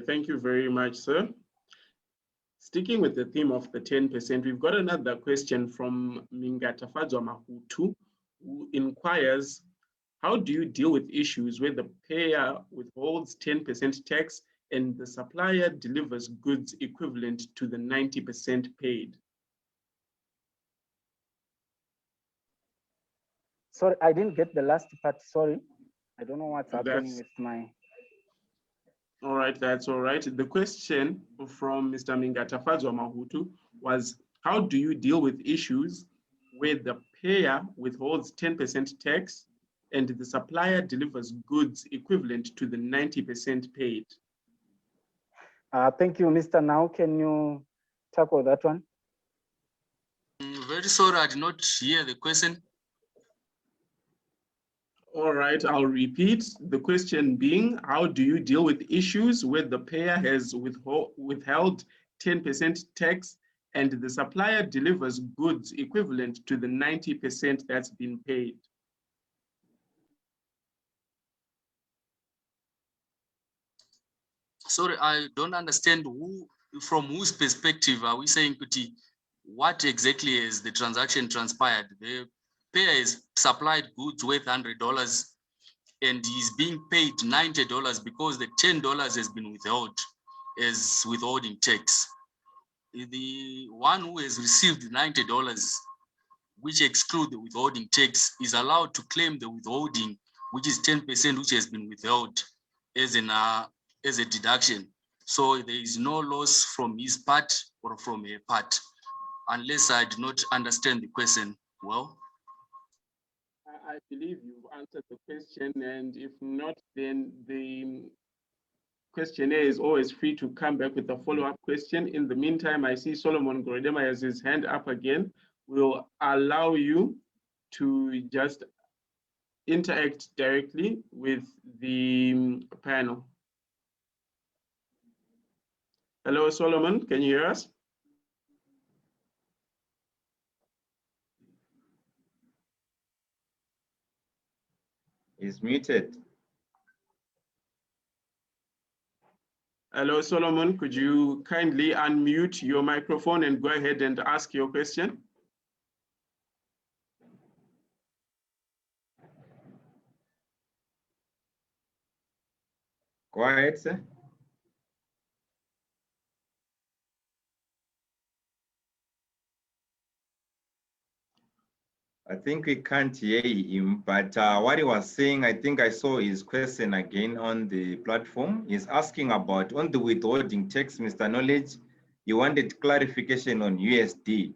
Okay, thank you very much, sir. Sticking with the theme of the 10%, we've got another question from Mingatafadzwa Mahutu, who inquires, how do you deal with issues where the payer withholds 10% tax and the supplier delivers goods equivalent to the 90% paid? Sorry, I didn't get the last part, sorry. I don't know what's happening with my... All right, that's all right. The question from Mr. Mingatafadzwa Mahutu was, how do you deal with issues where the payer withholds 10% tax and the supplier delivers goods equivalent to the 90% paid? Thank you, Mr. Now. Can you tackle that one? Very sorry, I did not hear the question. All right, I'll repeat. The question being, how do you deal with issues where the payer has withheld 10% tax and the supplier delivers goods equivalent to the 90% that's been paid? Sorry, I don't understand from whose perspective are we saying, what exactly is the transaction transpired? The payer is supplied goods worth $100 and he's being paid $90 because the $10 has been withheld as withholding tax. The one who has received $90, which exclude the withholding tax, is allowed to claim the withholding, which is 10%, which has been withheld as a deduction. So there is no loss from his part or from her part, unless I do not understand the question well. I believe you've answered the question, and if not, then the questionnaire is always free to come back with a follow-up question. In the meantime, I see Solomon Goredema has his hand up again. We'll allow you to just interact directly with the panel. Hello, Solomon, can you hear us? Is muted. Hello, Solomon, could you kindly unmute your microphone and go ahead and ask your question? Go ahead, sir. I think we can't hear him, but what he was saying, I think I saw his question again on the platform. He's asking about on the withholding tax, Mr. Knowledge, he wanted clarification on USD,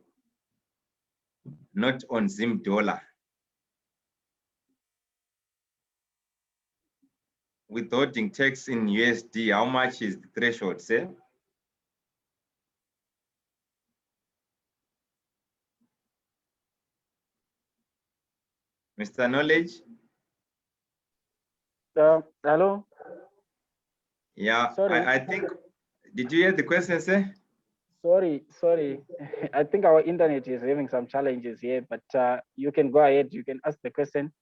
not on Zim dollar. Withholding tax in USD, how much is the threshold, sir? Mr. Knowledge? Hello? Yeah, sorry. I think, did you hear the question, sir? Sorry. I think our internet is having some challenges here, but you can go ahead, you can ask the question.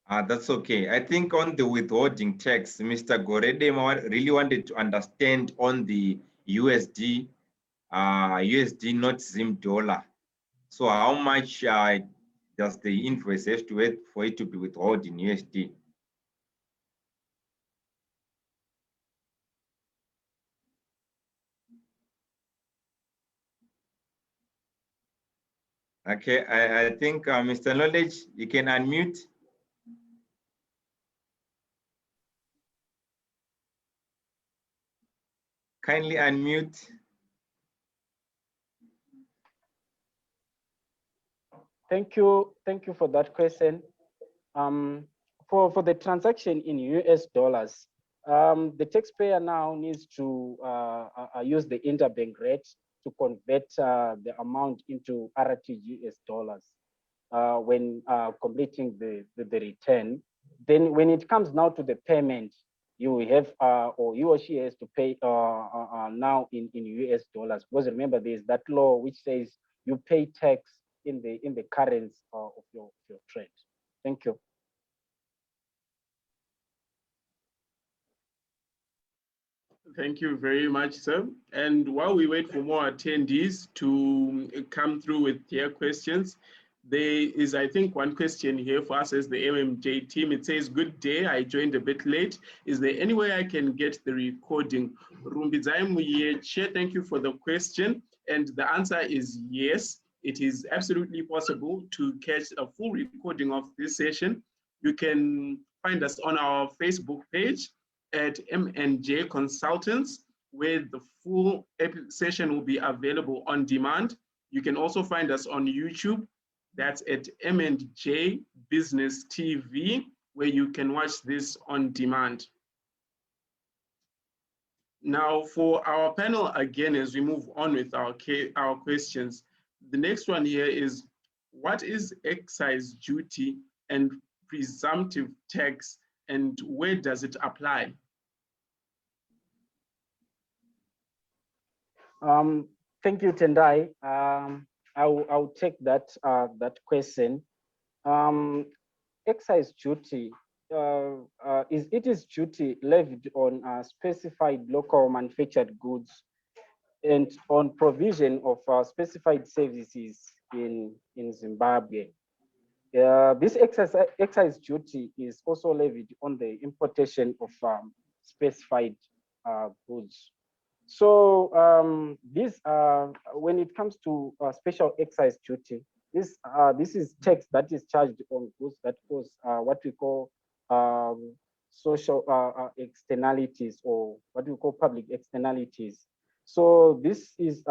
That's okay. I think on the withholding tax, Mr. Goredema really wanted to understand on the USD, not Zim dollar. So how much does the invoice have to wait for it to be withheld in USD? Okay, I think Mr. Knowledge, you can unmute. Kindly unmute. Thank you for that question. For the transaction in US dollars, the taxpayer now needs to use the interbank rate to convert the amount into RTGS dollars when completing the return. Then when it comes now to the payment, you have or he or she has to pay now in US dollars, because remember there's that law which says you pay tax in the currency of your trade. Thank you. Thank you very much, sir. And while we wait for more attendees to come through with their questions, there is, I think, one question here for us as the M&J team. It says, good day, I joined a bit late. Is there any way I can get the recording? Rumbidzai, thank you for the question. And the answer is yes, it is absolutely possible to catch a full recording of this session. You can find us on our Facebook page at M&J Consultants, where the full session will be available on demand. You can also find us on YouTube. That's at M&J Business TV, where you can watch this on demand. Now, for our panel, again, as we move on with our questions, the next one here is, what is excise duty and presumptive tax, and where does it apply? Thank you, Tendai. I'll take that question. Excise duty is duty levied on specified local manufactured goods and on provision of specified services in Zimbabwe. This excise duty is also levied on the importation of specified goods. So when it comes to special excise duty, this is tax that is charged on goods that cause what we call social externalities, or what we call public externalities. So this is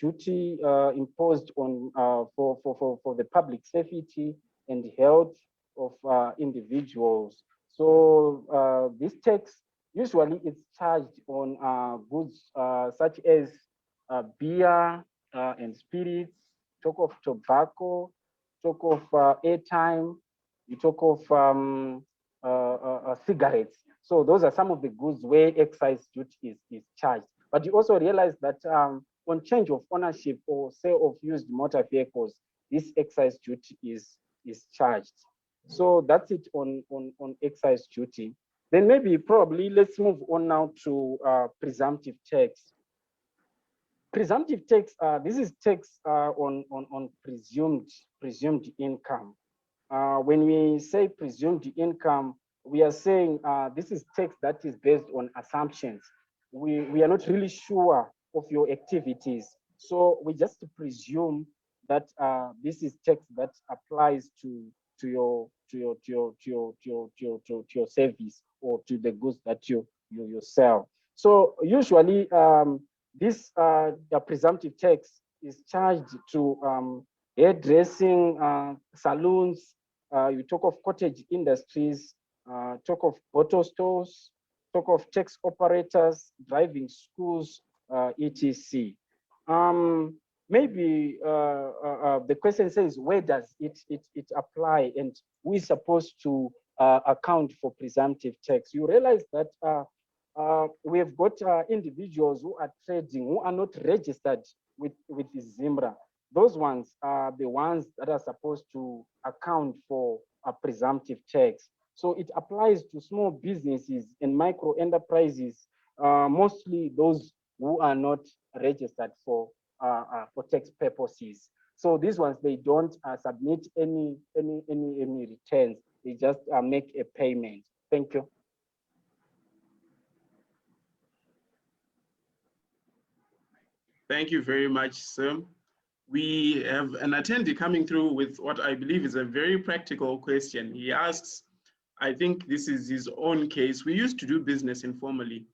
duty imposed on for the public safety and health of individuals. So this tax, usually it's charged on goods such as beer and spirits, talk of tobacco, talk of airtime, you talk of cigarettes. So those are some of the goods where excise duty is charged. But you also realize that on change of ownership or sale of used motor vehicles, this excise duty is charged. So that's it on excise duty. Then maybe probably let's move on now to presumptive tax. Presumptive tax, this is tax on presumed income. When we say presumed income, we are saying this is tax that is based on assumptions. We are not really sure of your activities, so we just presume that this is tax that applies to your service or to the goods that you sell. So usually this presumptive tax is charged to hairdressing salons. You talk of cottage industries, talk of bottle stores, talk of tax operators, driving schools, etc. Maybe the question says, where does it apply, and we're supposed to account for presumptive tax? You realize that we've got individuals who are trading, who are not registered with the ZIMRA. Those ones are the ones that are supposed to account for a presumptive tax. So it applies to small businesses and micro enterprises, mostly those who are not registered for tax purposes. So these ones, they don't submit any returns. They just make a payment. Thank you. Thank you very much, sir. We have an attendee coming through with what I believe is a very practical question. He asks, I think this is his own case. We used to do business informally.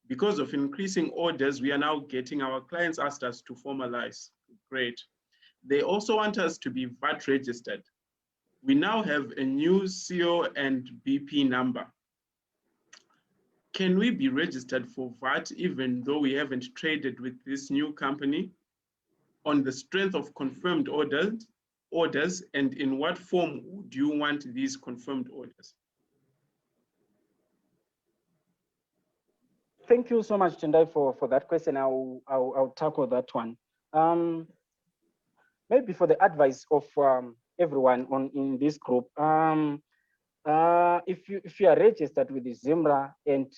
Because of increasing orders, we are now getting our clients asked us to formalize. Great. They also want us to be VAT registered. We now have a new CO and BP number. Can we be registered for VAT even though we haven't traded with this new company? On the strength of confirmed orders, and in what form do you want these confirmed orders? Thank you so much, Tendai, for that question. I'll tackle that one. Maybe for the advice of everyone in this group, if you are registered with the ZIMRA and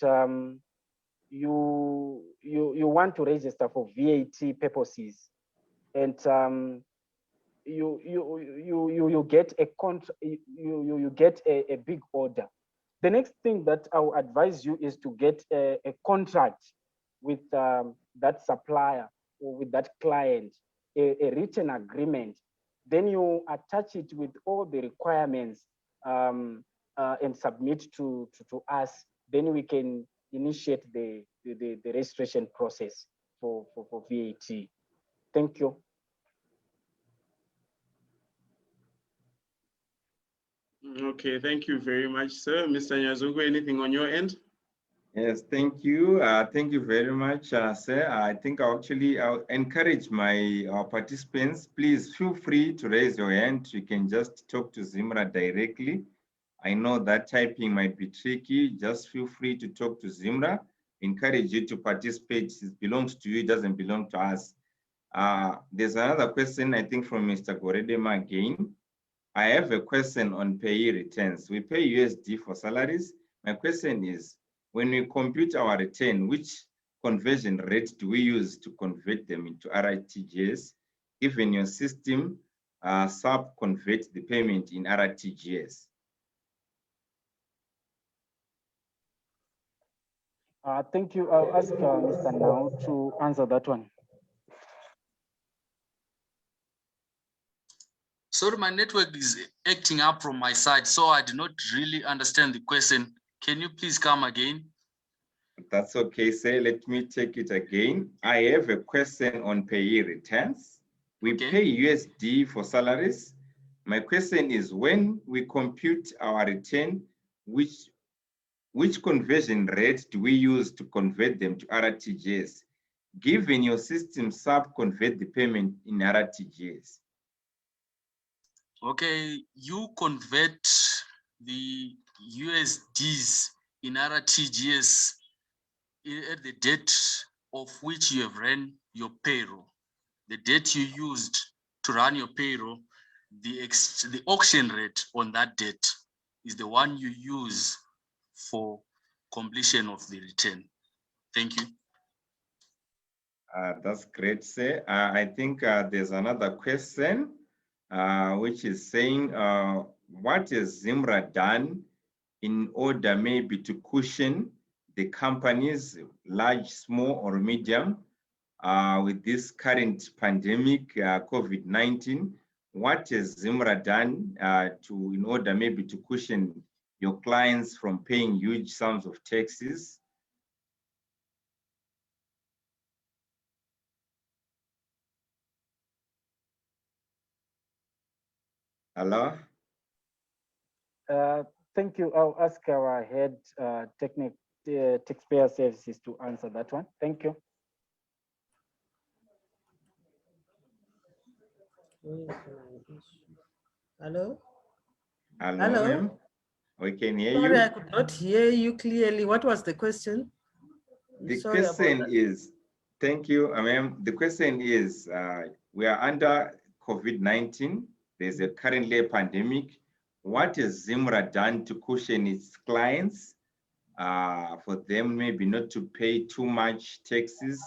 you want to register for VAT purposes, and you get you get a big order. The next thing that I will advise you is to get a contract with that supplier or with that client, a written agreement. Then you attach it with all the requirements and submit to us. Then we can initiate the registration process for VAT. Thank you. Okay, thank you very much, sir. Mr. Nyazungu, anything on your end? Yes, thank you. Thank you very much, sir. I think I'll encourage our participants. Please feel free to raise your hand. You can just talk to ZIMRA directly. I know that typing might be tricky. Just feel free to talk to ZIMRA. Encourage you to participate. It belongs to you, it doesn't belong to us. There's another question, I think, from Mr. Goredema again. I have a question on payee returns. We pay USD for salaries. My question is, when we compute our return, which conversion rate do we use to convert them into RTGS? If in your system, sub-convert the payment in RTGS? Thank you. I'll ask Mr. Now to answer that one. Sorry, my network is acting up from my side, so I do not really understand the question. Can you please come again? That's okay, sir. Let me take it again. I have a question on payee returns. We pay USD for salaries. My question is, when we compute our return, which conversion rate do we use to convert them to RTGS? Given your system sub-convert the payment in RTGS. Okay, you convert the USDs in RTGS at the date of which you have ran your payroll. The date you used to run your payroll, the auction rate on that date is the one you use for completion of the return. Thank you. That's great, sir. I think there's another question, which is saying, what has ZIMRA done in order maybe to cushion the companies, large, small, or medium, with this current pandemic, COVID-19? What has ZIMRA done in order maybe to cushion your clients from paying huge sums of taxes? Hello? Thank you. I'll ask our head taxpayer services to answer that one. Thank you. Hello? Hello, ma'am. We can hear you. Sorry, I could not hear you clearly. What was the question? The question is, thank you, ma'am. The question is, we are under COVID-19. There's currently a pandemic. What has ZIMRA done to cushion its clients for them maybe not to pay too much taxes?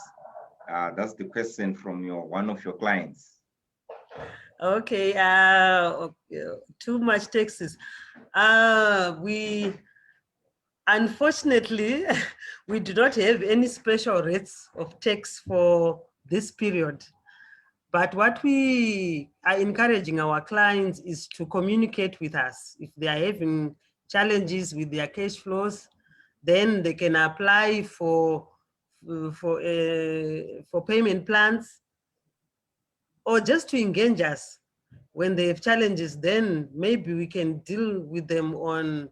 That's the question from one of your clients. Okay, too much taxes. We unfortunately we do not have any special rates of tax for this period. But what we are encouraging our clients is to communicate with us. If they are having challenges with their cash flows, then they can apply for payment plans, or just to engage us when they have challenges. Then maybe we can deal with them on,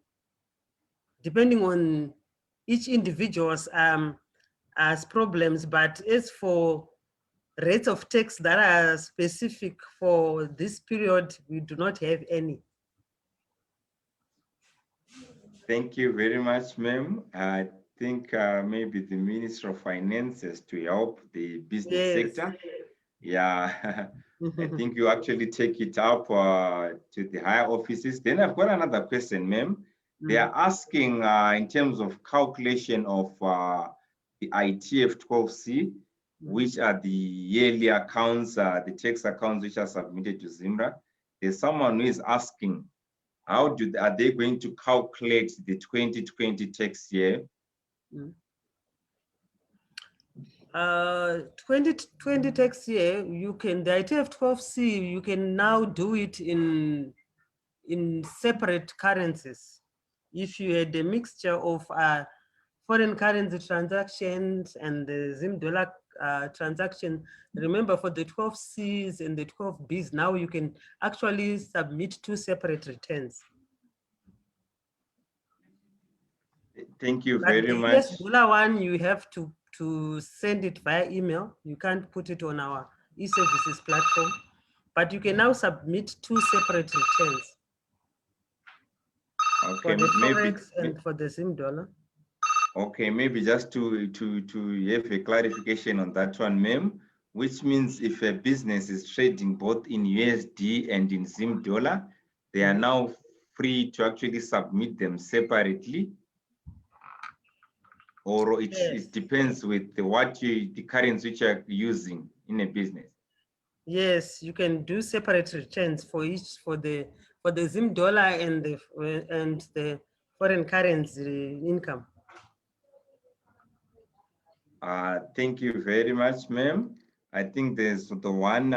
depending on each individual's as problems. But as for rates of tax that are specific for this period, we do not have any. Thank you very much, ma'am. I think maybe the Minister of Finance has to help the business sector. Yeah, I think you actually take it up to the higher offices. Then I've got another question, ma'am. They are asking in terms of calculation of the ITF 12C, which are the yearly accounts, the tax accounts which are submitted to ZIMRA. There's someone who is asking, are they going to calculate the 2020 tax year? 2020 tax year, the ITF 12C, you can now do it in separate currencies. If you had a mixture of foreign currency transactions and the Zim dollar transaction, remember for the 12Cs and the 12Bs, now you can actually submit 2 separate returns. Thank you But very the much. US dollar one, you have to send it via email. You can't put it on our e-services platform, but you can now submit 2 separate returns. Okay, for the maybe Forex and for the Zim dollar. Okay, maybe just to have a clarification on that one, ma'am, which means if a business is trading both in USD and in Zim dollar, they are now free to actually submit them separately, or it depends with the currency which you are using in a business. Yes, you can do separate returns for each, for the Zim dollar and the foreign currency income. Thank you very much, ma'am. I think there's the one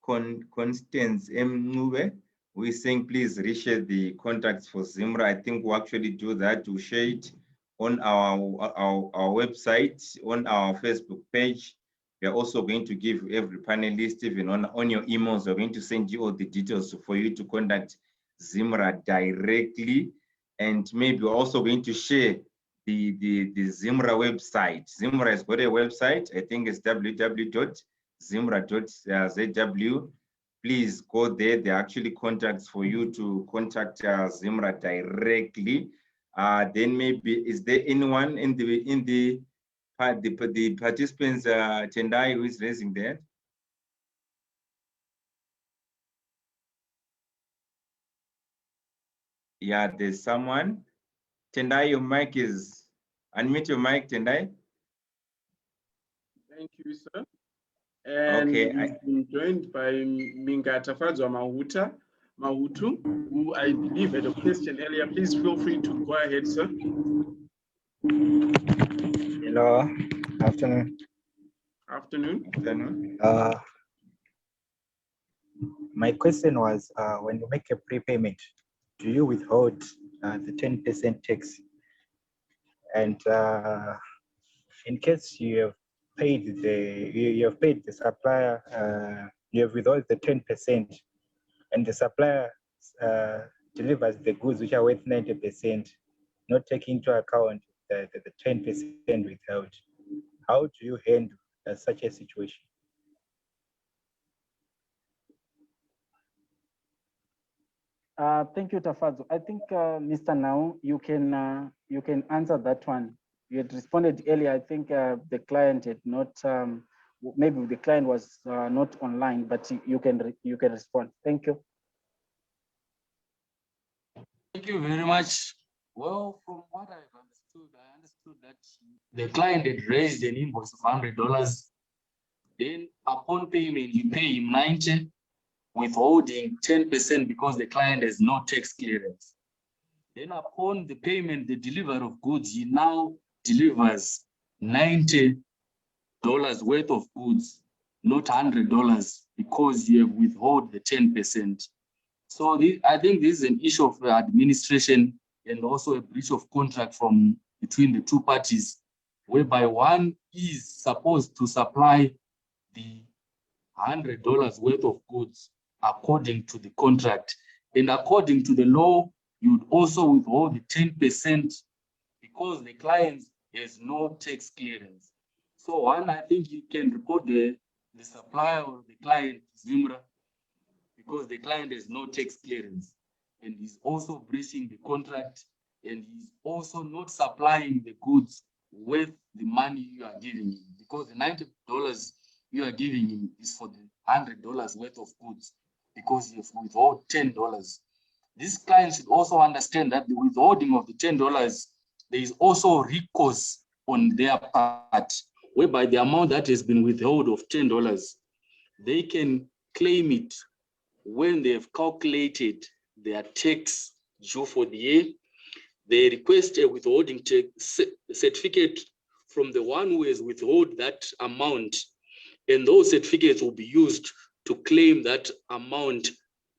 Constance M. Nube. We're saying please reshare the contacts for ZIMRA. I think we'll actually do that. We'll share it on our website, on our Facebook page. We are also going to give every panelist, even on your emails, we're going to send you all the details for you to contact ZIMRA directly. And maybe we're also going to share the ZIMRA website. ZIMRA has got a website. I think it's www.zimra.zw. Please go there. There are actually contacts for you to contact ZIMRA directly. Then maybe, is there anyone in the participants, Tendai, who is raising that? Yeah, there's someone. Tendai, your mic is, unmute your mic, Tendai. Thank you, sir. And okay, we've been joined by Mingata Fadzwa Mahutu, who I believe had a question earlier. Please feel free to go ahead, sir. Hello, afternoon. Afternoon. My question was, when you make a prepayment, do you withhold the 10% tax? And in case you have paid the supplier, you have withheld the 10%, and the supplier delivers the goods which are worth 90%, not taking into account the 10% withheld. How do you handle such a situation? Thank you, Tafadzo. I think, Mr. Nau, you can answer that one. You had responded earlier. I think the client had not. Maybe the client was not online, but you can respond. Thank you. Thank you very much. Well, from what I've understood, I understood that the client had raised an invoice of $100. Then upon payment, you pay him 90, withholding 10% because the client has no tax clearance. Then upon the payment, the delivery of goods, he now delivers $90 worth of goods, not $100, because you have withheld the 10%. So I think this is an issue of administration and also a breach of contract between the two parties, whereby one is supposed to supply the $100 worth of goods according to the contract. And according to the law, you'd also withhold the 10% because the client has no tax clearance. So one, I think you can report the supplier or the client, ZIMRA, because the client has no tax clearance and he's also breaching the contract, and he's also not supplying the goods with the money you are giving him, because the $90 you are giving him is for the $100 worth of goods, because you have withheld $10. This client should also understand that the withholding of the $10, there is also recourse on their part, whereby the amount that has been withheld of $10, they can claim it when they have calculated their tax due for the year. They request a withholding tax certificate from the one who has withheld that amount, and those certificates will be used to claim that amount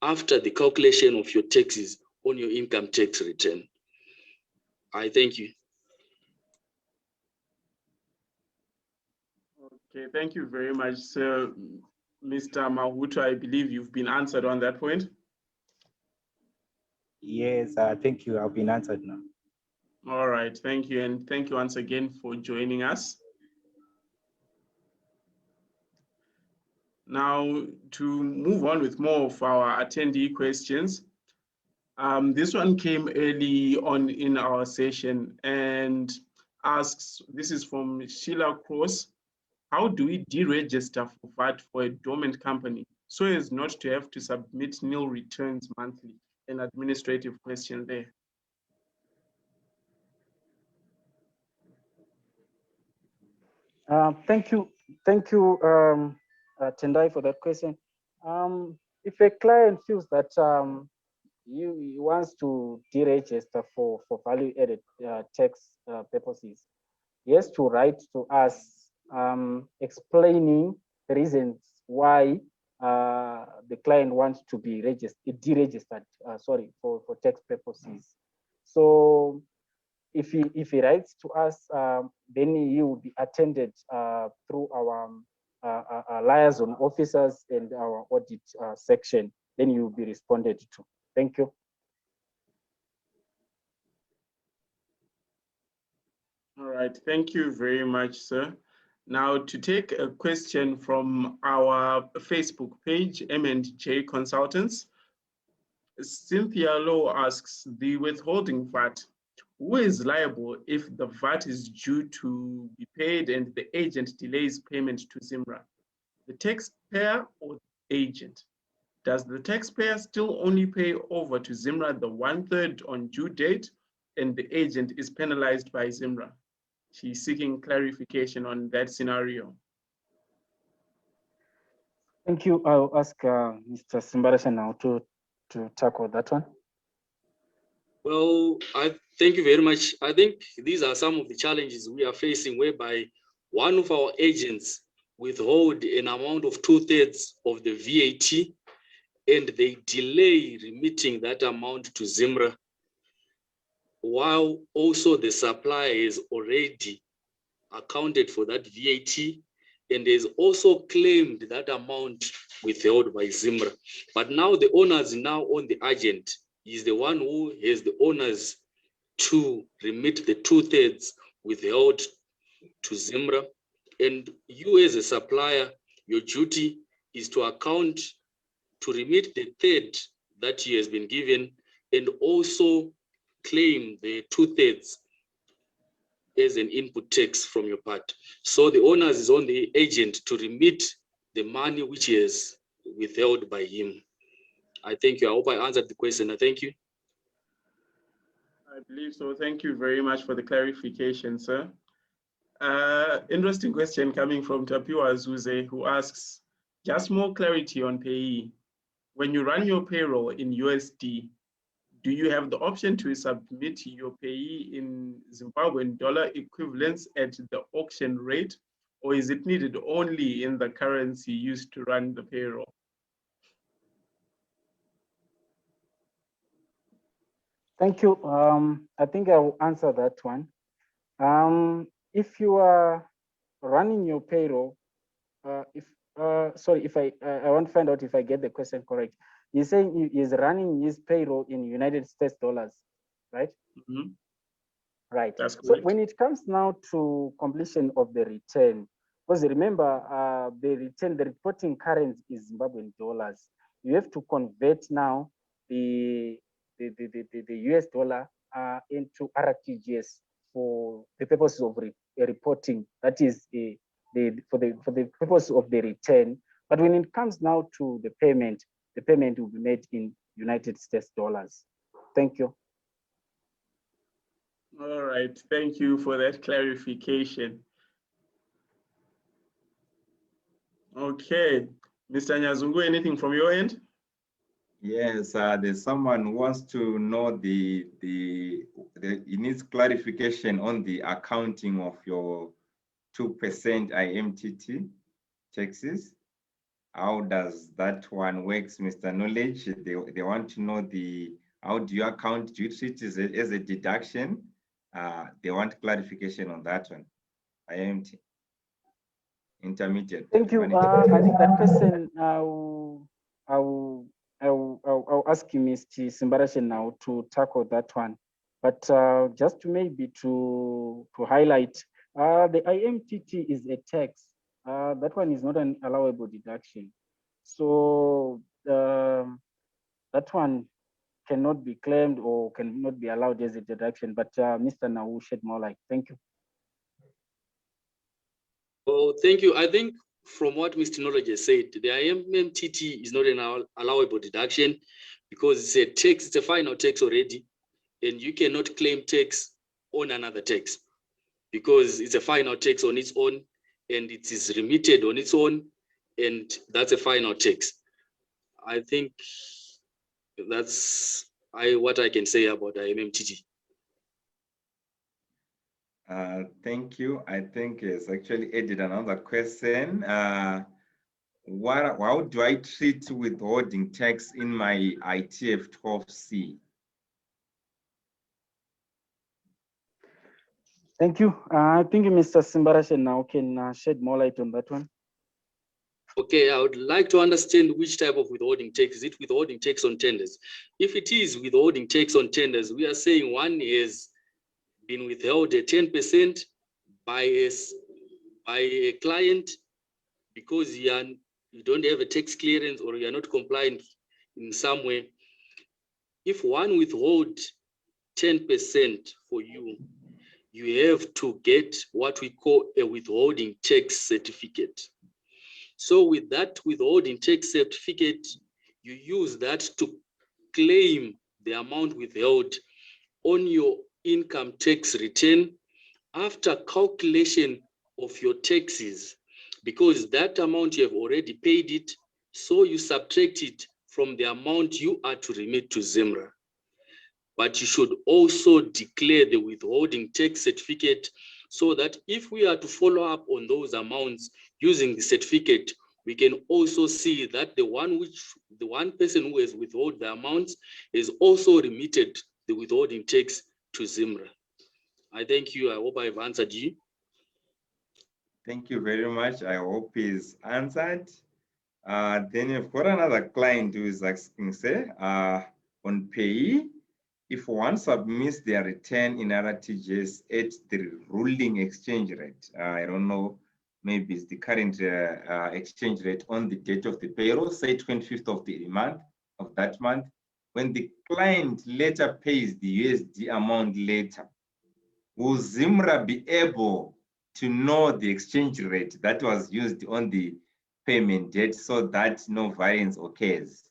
after the calculation of your taxes on your income tax return. I thank you. Okay, thank you very much, sir. Mr. Mahuto, I believe you've been answered on that point. Yes, thank you. I've been answered now. All right, thank you. And thank you once again for joining us. Now, to move on with more of our attendee questions. This one came early on in our session and asks, this is from Sheila Cross, how do we deregister for VAT for a dormant company so as not to have to submit nil returns monthly? An administrative question there. Thank you, Tendai, for that question. If a client feels that he wants to deregister for value-added tax purposes, he has to write to us explaining the reasons why the client wants to be deregistered, for tax purposes. So if he writes to us, then he will be attended through our liaison officers and our audit section. Then you will be responded to. Thank you. All right, thank you very much, sir. Now to take a question from our Facebook page, M&J Consultants. Cynthia Lowe asks, the withholding VAT, who is liable if the VAT is due to be paid and the agent delays payment to ZIMRA? The taxpayer or the agent? Does the taxpayer still only pay over to ZIMRA the 1/3 on due date and the agent is penalized by ZIMRA? She's seeking clarification on that scenario. Thank you. I'll ask Mr. Simbarasha now to tackle that one. Well, I thank you very much. I think these are some of the challenges we are facing, whereby one of our agents withhold an amount of 2/3 of the VAT and they delay remitting that amount to ZIMRA, while also the supplier is already accounted for that VAT and is also claimed that amount withheld by ZIMRA. But now the onus now on the agent is the one who has the onus to remit the 2/3 withheld to ZIMRA. And you as a supplier, your duty is to account to remit the 1/3 that he has been given and also claim the 2/3 as an input tax from your part. So the onus is on the agent to remit the money which is withheld by him. I thank you. I hope I answered the question. I thank you. I believe so. Thank you very much for the clarification, sir. Interesting question coming from Tapiwa Zuze, who asks, just more clarity on payee. When you run your payroll in USD, do you have the option to submit your payee in Zimbabwean dollar equivalents at the auction rate, or is it needed only in the currency used to run the payroll? Thank you. I think I will answer that one. If you are running your payroll, sorry, I want to find out if I get the question correct. He's saying he is running his payroll in United States dollars, right? Mm-hmm. Right. That's correct. So when it comes now to completion of the return, because remember, the reporting currency is Zimbabwean dollars. You have to convert now the US dollar into RTGS for the purposes of reporting. That is for the purpose of the return. But when it comes now to the payment will be made in United States dollars. Thank you. All right, thank you for that clarification. Okay, Mr. Nyazungu, anything from your end? Yes, there's someone who wants to know he needs clarification on the accounting of your 2% IMTT taxes. How does that one works, Mr. Knowledge? They want to know how do you account? Do you treat it as a deduction? They want clarification on that one. IMT, intermediate. Thank you. I think that question I'll ask you, Mr. Simbarashe, now to tackle that one. But just to maybe to highlight, the IMTT is a tax. That one is not an allowable deduction. So that one cannot be claimed or cannot be allowed as a deduction. But Mr. Na will shed more light. Thank you. Oh, thank you. I think from what Mr. Knowledge has said, the IMTT is not an allowable deduction because it's a tax, it's a final tax already, and you cannot claim tax on another tax because it's a final tax on its own and it is remitted on its own, and that's a final tax. I think that's what I can say about the IMTT. Thank you. I think it's actually added another question. How do I treat withholding tax in my ITF 12C? Thank you. I think Mr. Simbarashe now can shed more light on that one. Okay, I would like to understand which type of withholding tax. Is it withholding tax on tenders? If it is withholding tax on tenders, we are saying one has been withheld at 10% by a client because you don't have a tax clearance or you are not compliant in some way. If one withhold 10% for you, you have to get what we call a withholding tax certificate. So with that withholding tax certificate, you use that to claim the amount withheld on your income tax return after calculation of your taxes, because that amount you have already paid it, so you subtract it from the amount you are to remit to ZIMRA. But you should also declare the withholding tax certificate so that if we are to follow up on those amounts using the certificate, we can also see that the one person who has withheld the amounts is also remitted the withholding tax to ZIMRA. I thank you. I hope I've answered you. Thank you very much. I hope he's answered. Then you've got another client who is asking, say, on payee, if one submits their return in RTGS at the ruling exchange rate, I don't know, maybe it's the current exchange rate on the date of the payroll, say 25th of the month, of that month, when the client later pays the USD amount later, will ZIMRA be able to know the exchange rate that was used on the payment date so that no variance occurs?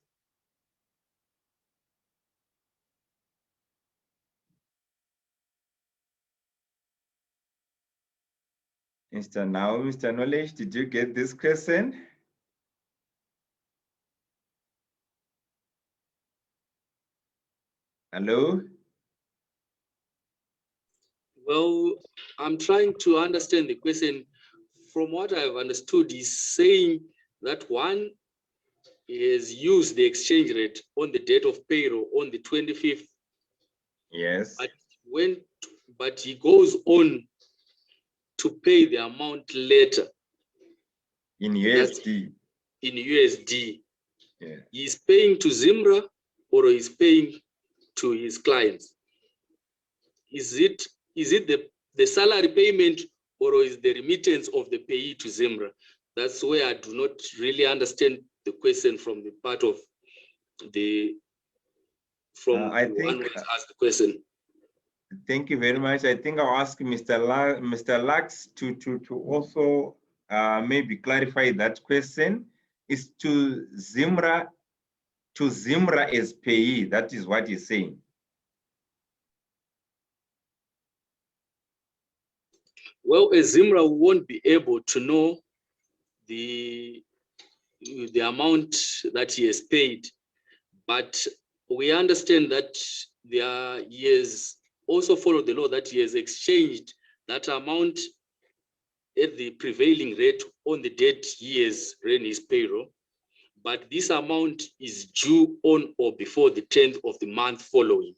Mr. Knowledge, did you get this question? Hello? Well, I'm trying to understand the question. From what I've understood, he's saying that one is used the exchange rate on the date of payroll on the 25th. Yes. But he goes on to pay the amount later. In USD. In USD. Yeah. He's paying to ZIMRA or he's paying to his clients. Is it the salary payment or is the remittance of the payee to ZIMRA? That's where I do not really understand the question from the part of the one who has asked the question. Thank you very much. I think I'll ask Mr. Lux to also maybe clarify that question. Is to ZIMRA as payee? That is what he's saying. Well, as ZIMRA, we won't be able to know the amount that he has paid, but we understand that he has also followed the law that he has exchanged that amount at the prevailing rate on the date he has ran his payroll, but this amount is due on or before the 10th of the month following.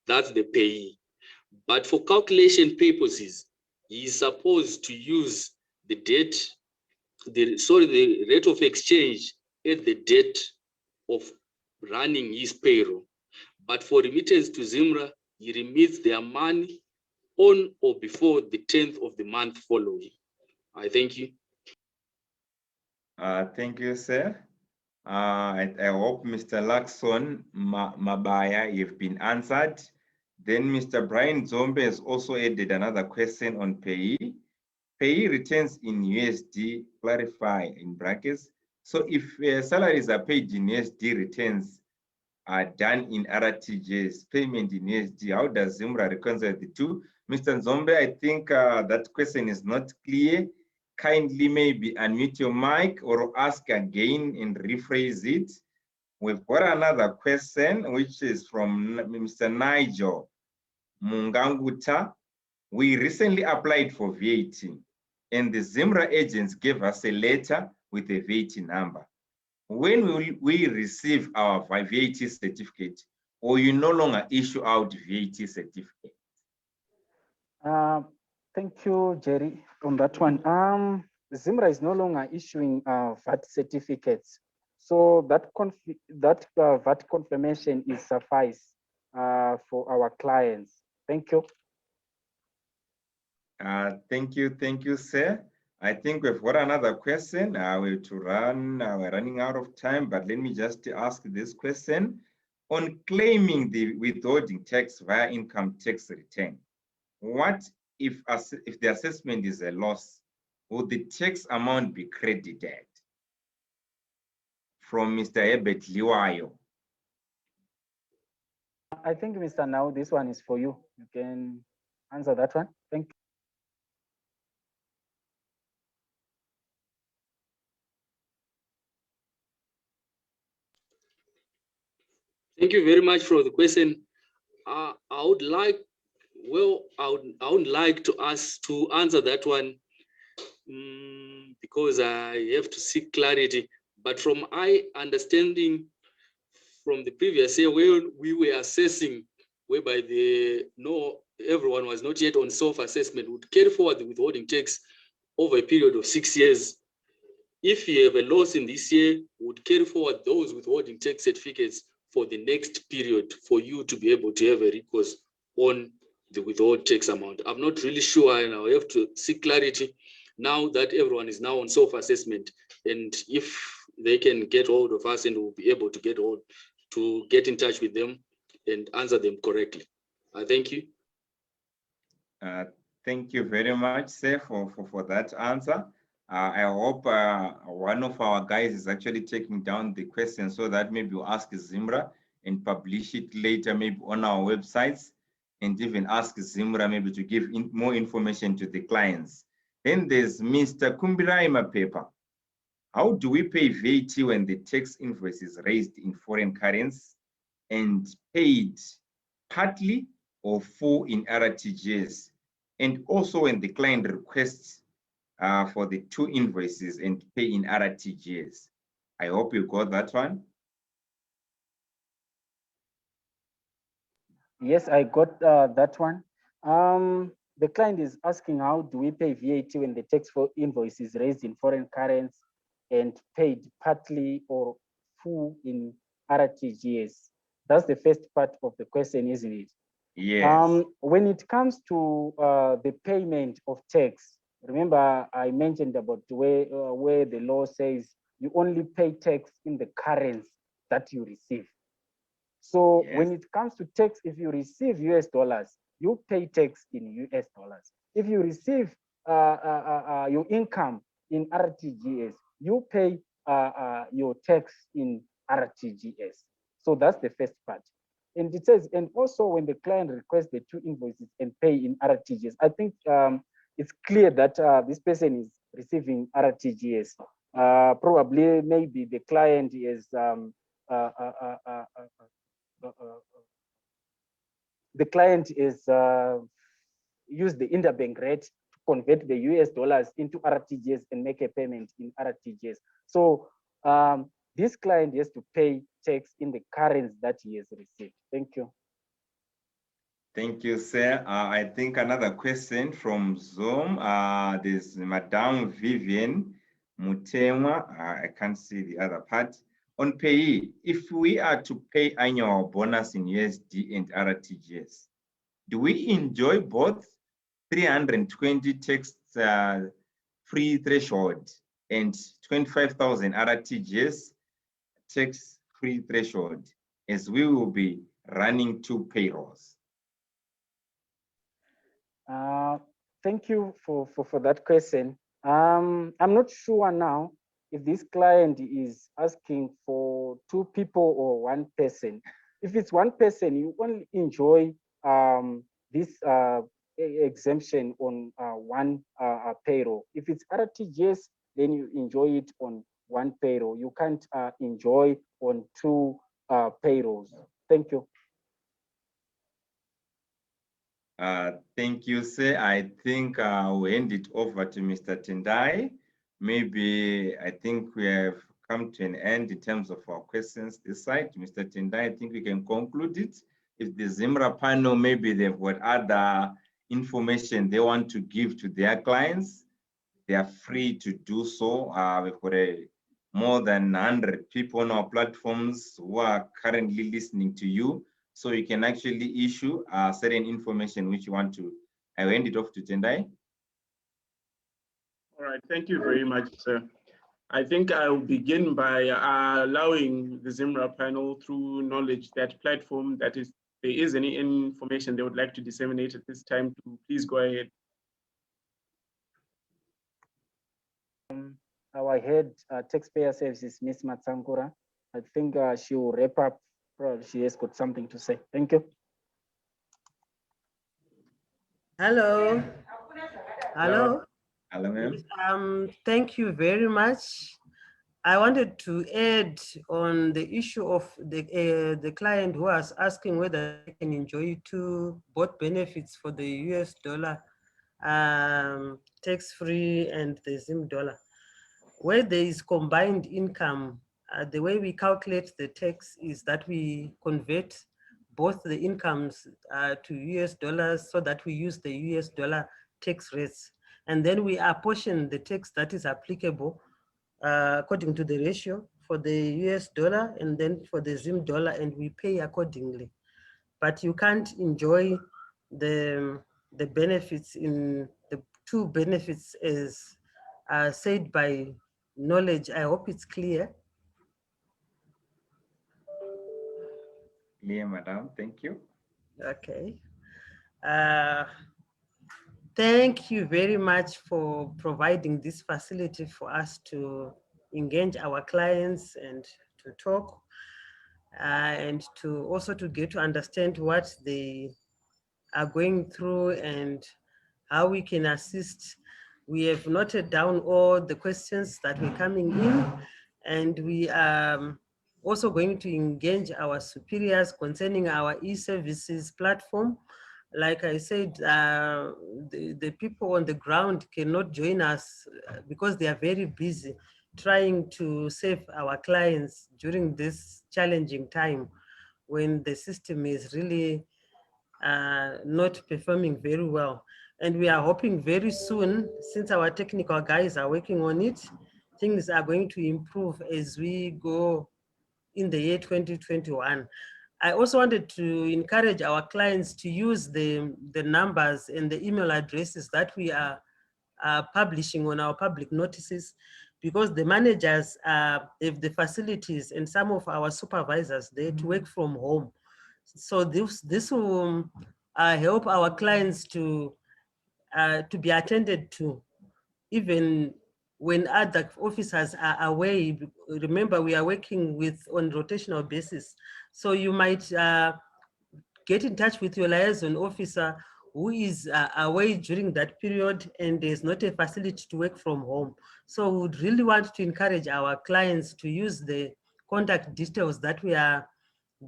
That's the payee. But for calculation purposes, he is supposed to use the rate of exchange at the date of running his payroll. But for remittance to ZIMRA, he remits their money on or before the 10th of the month following. I thank you. Thank you, sir. I hope Mr. Lakson Mabaya, you've been answered. Then Mr. Brian Zombe has also added another question on payee. Payee returns in USD, clarify in brackets. So if salaries are paid in USD, returns are done in RTGS, payment in USD, how does ZIMRA reconcile the two? Mr. Zombe, I think that question is not clear. Kindly maybe unmute your mic or ask again and rephrase it. We've got another question, which is from Mr. Nigel Munganguta. We recently applied for VAT, and the ZIMRA agents gave us a letter with a VAT number. When will we receive our VAT certificate, or you no longer issue out VAT certificate? Thank you, Jerry, on that one. ZIMRA is no longer issuing VAT certificates. So that VAT confirmation is suffice for our clients. Thank you. Thank you, sir. I think we've got another question. We're running out of time, but let me just ask this question. On claiming the withholding tax via income tax return, what if the assessment is a loss? Would the tax amount be credited? From Mr. Ebert Liwayo. I think, Mr. Now, this one is for you. You can answer that one. Thank you. Thank you very much for the question. I would like to answer that one because I have to seek clarity. But from my understanding from the previous year, when we were assessing, whereby everyone was not yet on self-assessment, would carry forward the withholding tax over a period of 6 years. If you have a loss in this year, would carry forward those withholding tax certificates for the next period for you to be able to have a recourse on the withhold tax amount. I'm not really sure, and I have to seek clarity now that everyone is now on self-assessment, and if they can get hold of us, and we'll be able to get in touch with them and answer them correctly. Thank you. Thank you very much, sir, for that answer. I hope one of our guys is actually taking down the question so that maybe we'll ask ZIMRA and publish it later, maybe on our websites, and even ask ZIMRA maybe to give more information to the clients. Then there's Mr. Kumbiraima paper. How do we pay VAT when the tax invoice is raised in foreign currency and paid partly or full in RTGS? And also when the client requests for the two invoices and pay in RTGS. I hope you got that one. Yes, I got that one. The client is asking, how do we pay VAT when the tax for invoice is raised in foreign currency and paid partly or full in RTGS? That's the first part of the question, isn't it? Yes. When it comes to the payment of tax, remember I mentioned about where the law says you only pay tax in the currency that you receive. So yes, when it comes to tax, if you receive US dollars, you pay tax in US dollars. If you receive your income in RTGS, you pay your tax in RTGS. So that's the first part. And it says, and also when the client requests the two invoices and pay in RTGS, I think it's clear that this person is receiving RTGS. Probably maybe the client is use the interbank rate to convert the US dollars into RTGS and make a payment in RTGS. So this client has to pay tax in the currency that he has received. Thank you. Thank you, sir. I think another question from Zoom. There's Madame Vivian Mutemwa. I can't see the other part. On payee, if we are to pay annual bonus in USD and RTGS, do we enjoy both 320 tax free threshold and 25,000 RTGS tax free threshold, as we will be running 2 payrolls? Thank you for that question. I'm not sure now if this client is asking for 2 people or 1 person. If it's 1 person, you only enjoy this exemption on 1 payroll. If it's RTGS, then you enjoy it on 1 payroll. You can't enjoy on 2 payrolls. Thank you. Thank you, sir. I think I'll hand it over to Mr. Tendai. Maybe I think we have come to an end in terms of our questions this side. Mr. Tendai, I think we can conclude it. If the ZIMRA panel, maybe they've got other information they want to give to their clients, they are free to do so. We've got more than 100 people on our platforms who are currently listening to you. So you can actually issue certain information which you want to. I will hand it off to Tendai. All right, thank you very much, sir. I think I'll begin by allowing the ZIMRA panel through knowledge that platform that is, there is any information they would like to disseminate at this time to please go ahead. Our head taxpayer services, Ms. Matsangura. I think she will wrap up. Probably she has got something to say. Thank you. Hello. Hello. Hello, ma'am. Thank you very much. I wanted to add on the issue of the client who was asking whether they can enjoy both benefits for the US dollar tax-free and the Zim dollar. Where there is combined income, the way we calculate the tax is that we convert both the incomes to US dollars so that we use the US dollar tax rates. And then we apportion the tax that is applicable according to the ratio for the US dollar and then for the Zim dollar, and we pay accordingly. But you can't enjoy the benefits in the 2 benefits as said by knowledge. I hope it's clear. Clear, madam. Thank you. Okay. Thank you very much for providing this facility for us to engage our clients and to talk and to also to get to understand what they are going through and how we can assist. We have noted down all the questions that were coming in, and we are also going to engage our superiors concerning our e-services platform. Like I said, the people on the ground cannot join us because they are very busy trying to save our clients during this challenging time when the system is really not performing very well. And we are hoping very soon, since our technical guys are working on it, things are going to improve as we go in the year 2021. I also wanted to encourage our clients to use the numbers and the email addresses that we are publishing on our public notices, because the managers have the facilities and some of our supervisors, they to work from home. So this will help our clients to be attended to, even when other officers are away. Remember, we are working on rotational basis. So you might get in touch with your liaison officer who is away during that period and there's not a facility to work from home. So we would really want to encourage our clients to use the contact details that we are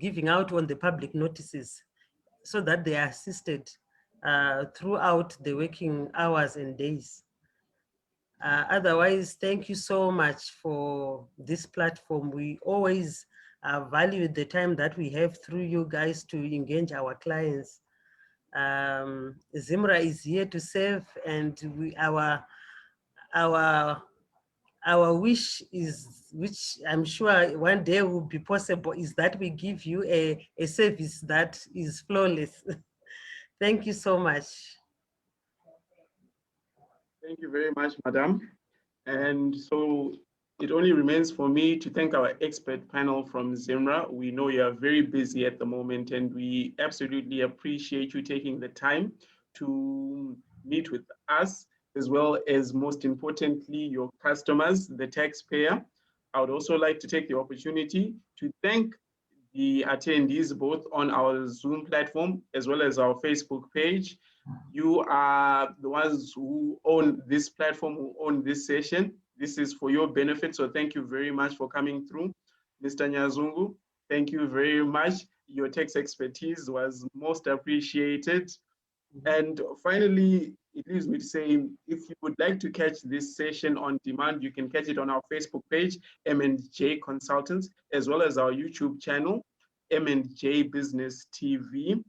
giving out on the public notices so that they are assisted throughout the working hours and days. Otherwise, thank you so much for this platform. We always value the time that we have through you guys to engage our clients. ZIMRA is here to serve, and our wish is, which I'm sure one day will be possible, is that we give you a service that is flawless. Thank you so much. Thank you very much, Madam. And so it only remains for me to thank our expert panel from ZIMRA. We know you are very busy at the moment, and we absolutely appreciate you taking the time to meet with us, as well as, most importantly, your customers, the taxpayer. I would also like to take the opportunity to thank the attendees both on our Zoom platform as well as our Facebook page. You are the ones who own this platform, who own this session. This is for your benefit, so thank you very much for coming through. Mr. Nyazungu, thank you very much. Your tax expertise was most appreciated. And finally, it leaves me to say, if you would like to catch this session on demand, you can catch it on our Facebook page, M&J Consultants, as well as our YouTube channel, M&J Business TV.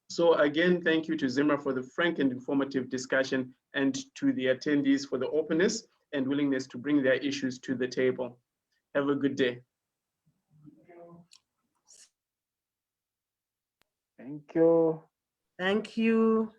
So again, thank you to ZIMRA for the frank and informative discussion, and to the attendees for the openness and willingness to bring their issues to the table. Have a good day. Thank you. Thank you.